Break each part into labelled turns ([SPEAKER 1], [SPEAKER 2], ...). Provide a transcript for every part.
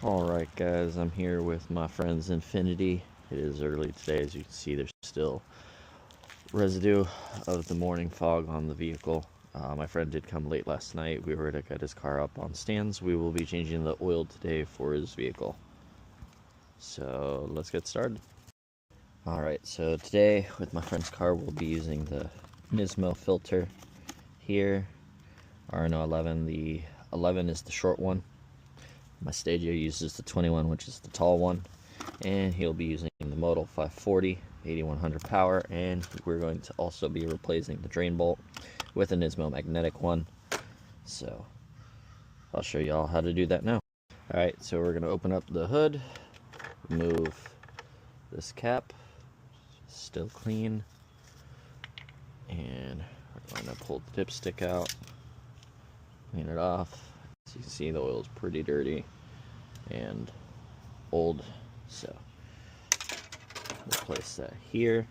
[SPEAKER 1] Alright guys, I'm here with my friends Infinity. It is early today. As you can see, there's still residue of the morning fog on the vehicle. My friend did come late last night. We were to get his car up on stands. We will be changing the oil today for his vehicle. So let's get started. Alright, so today with my friend's car we'll be using the Nismo filter here. RNO 11, the 11 is the short one. My Stadio uses the 21, which is the tall one, and he'll be using the Model 540 8100 power, and we're going to also be replacing the drain bolt with a Nismo magnetic one. So I'll show you all how to do that now. Alright, so we're going to open up the hood, remove this cap, still clean, and we're going to pull the dipstick out, clean it off. As you can see, the oil is pretty dirty and old, so we'll place that here.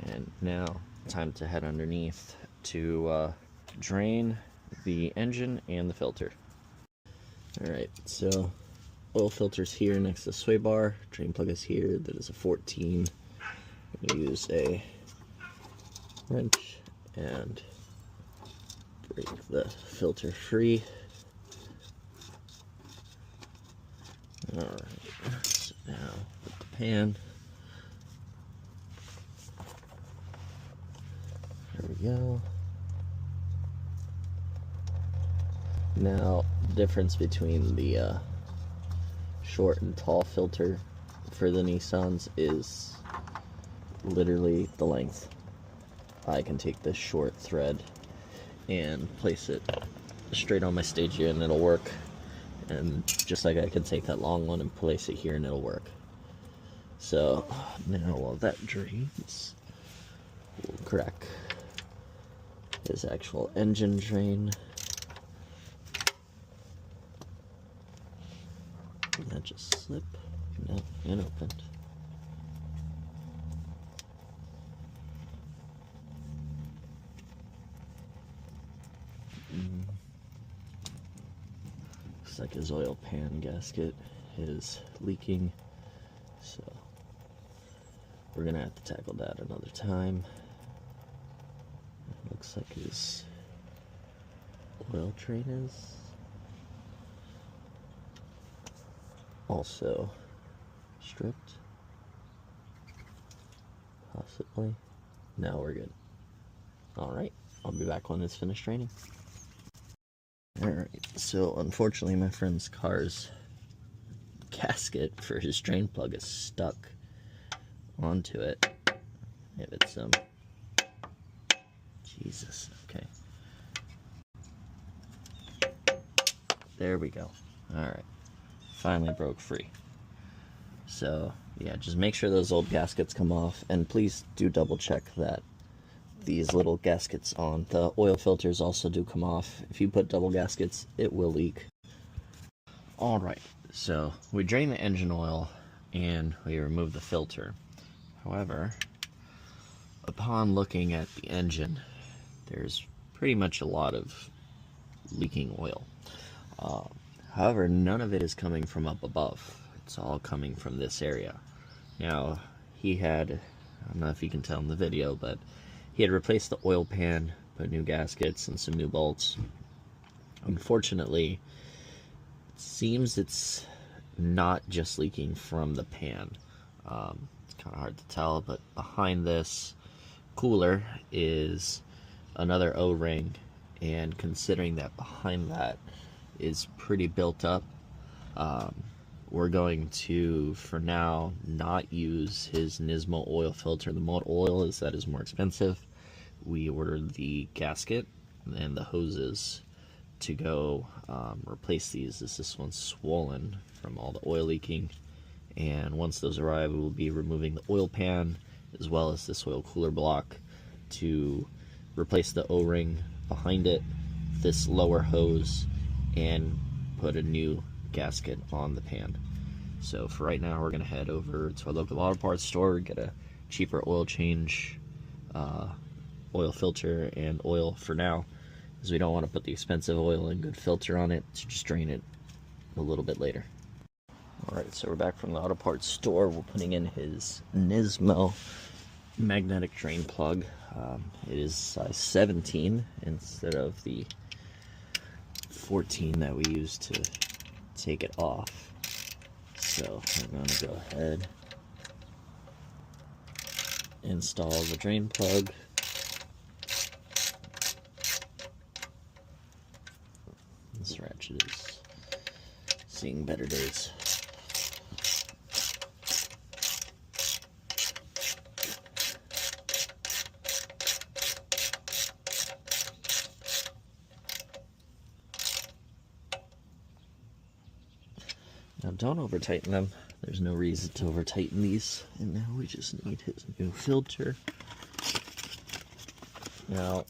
[SPEAKER 1] And now time to head underneath to drain the engine and the filter. Alright, so oil filter's here next to the sway bar, drain plug is here. That is a 14. I'm going to use a wrench and break the filter free. Alright, so now with the pan, there we go. Now, the difference between the short and tall filter for the Nissans is literally the length. I can take this short thread and place it straight on my Stagia and it'll work, and just like I can take that long one and place it here and it'll work. So now while that drains, we'll crack his actual engine drain. And that just slipped. No, it opened. Looks like his oil pan gasket is leaking, so we're gonna have to tackle that another time. It looks like his oil train is also stripped, possibly. Now we're good. Alright, I'll be back when it's finished draining. Alright, so unfortunately my friend's car's gasket for his drain plug is stuck onto it. Give it some... Jesus, okay. There we go. Alright, finally broke free. So, yeah, just make sure those old gaskets come off, and please do double check that these little gaskets on the oil filters also do come off. If you put double gaskets, it will leak. Alright, so we drain the engine oil and we remove the filter. However, upon looking at the engine, there's pretty much a lot of leaking oil. However, none of it is coming from up above. It's all coming from this area. Now, he had, I don't know if you can tell in the video, but he had replaced the oil pan, put new gaskets and some new bolts. Unfortunately, it seems it's not just leaking from the pan. It's kind of hard to tell, but behind this cooler is another O-ring, and considering that behind that is pretty built up, we're going to, for now, not use his Nismo oil filter. The Model oil is more expensive. We ordered the gasket and the hoses to go replace these, as this one's swollen from all the oil leaking. And once those arrive, we will be removing the oil pan as well as this oil cooler block to replace the O-ring behind it, this lower hose, and put a new gasket on the pan. So for right now, we're going to head over to our local auto parts store, get a cheaper oil change, oil filter, and oil for now, because we don't want to put the expensive oil and good filter on it to just drain it a little bit later. Alright, so we're back from the auto parts store. We're putting in his Nismo magnetic drain plug. It is size 17 instead of the 14 that we used to take it off. So we're going to go ahead, install the drain plug. This ratchet is seeing better days. Now don't over tighten them. There's no reason to over tighten these. And now we just need his new filter. Now,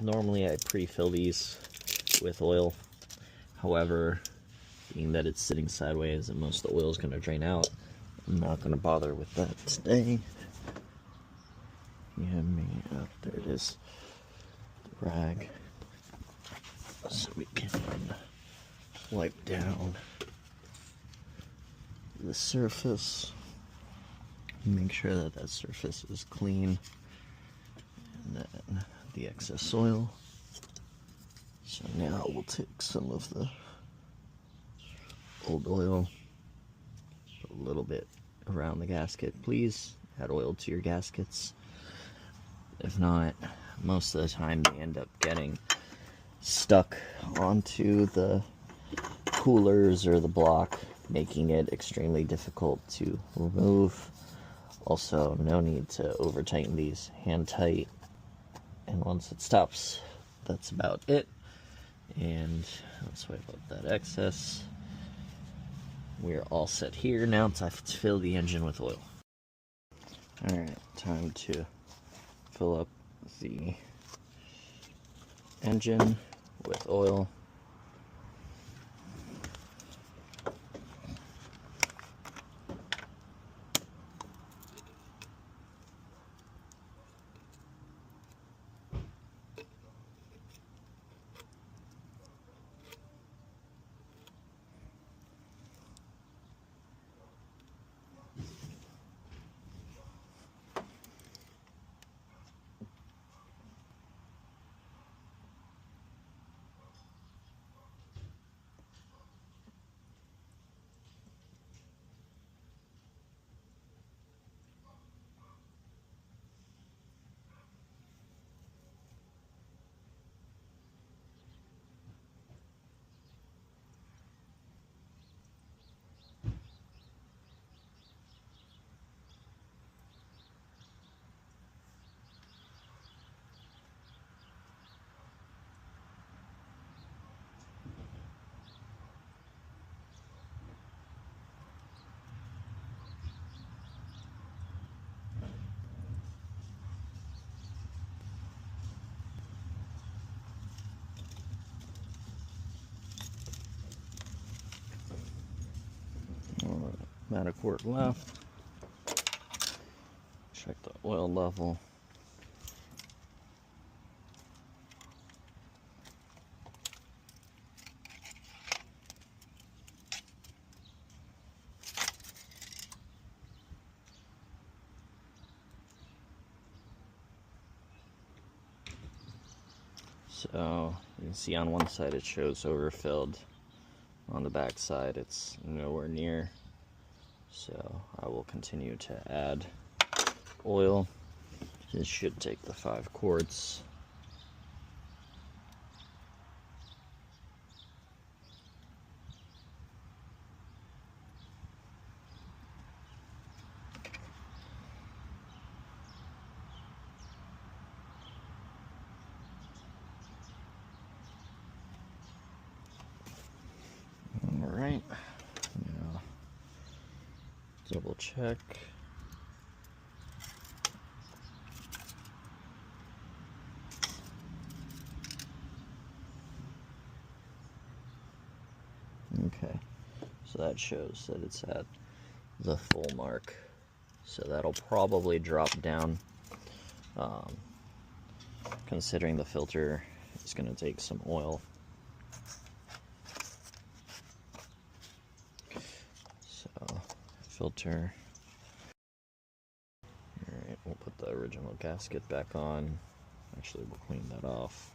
[SPEAKER 1] normally I pre-fill these with oil. However, being that it's sitting sideways and most of the oil is going to drain out, I'm not going to bother with that today. Oh, there it is. The rag. So we can wipe down the surface, make sure that that surface is clean, and then the excess oil. So now we'll take some of the old oil, put a little bit around the gasket. Please add oil to your gaskets. If not, most of the time they end up getting stuck onto the coolers or the block, making it extremely difficult to remove. Also, no need to over tighten these, hand tight, and once it stops, that's about it. And let's wipe up that excess. We're all set here. Now it's time to fill the engine with oil. Alright, time to fill up the engine with oil. About a quart left. Check the oil level. So you can see on one side it shows overfilled. On the back side it's nowhere near. So I will continue to add oil. This should take the 5 quarts. All right. Now double check. Okay, so that shows that it's at the full mark. So that'll probably drop down, considering the filter is going to take some oil. filter. Alright, we'll put the original gasket back on. Actually, we'll clean that off.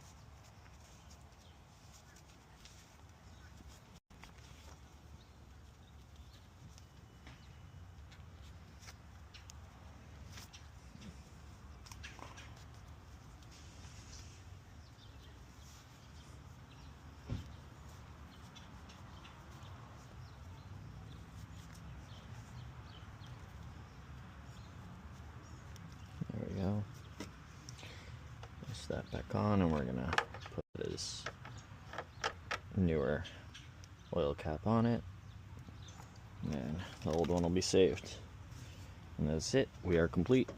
[SPEAKER 1] There we go. Place that back on, and we're gonna put this newer oil cap on it, and the old one will be saved. And that's it. We are complete.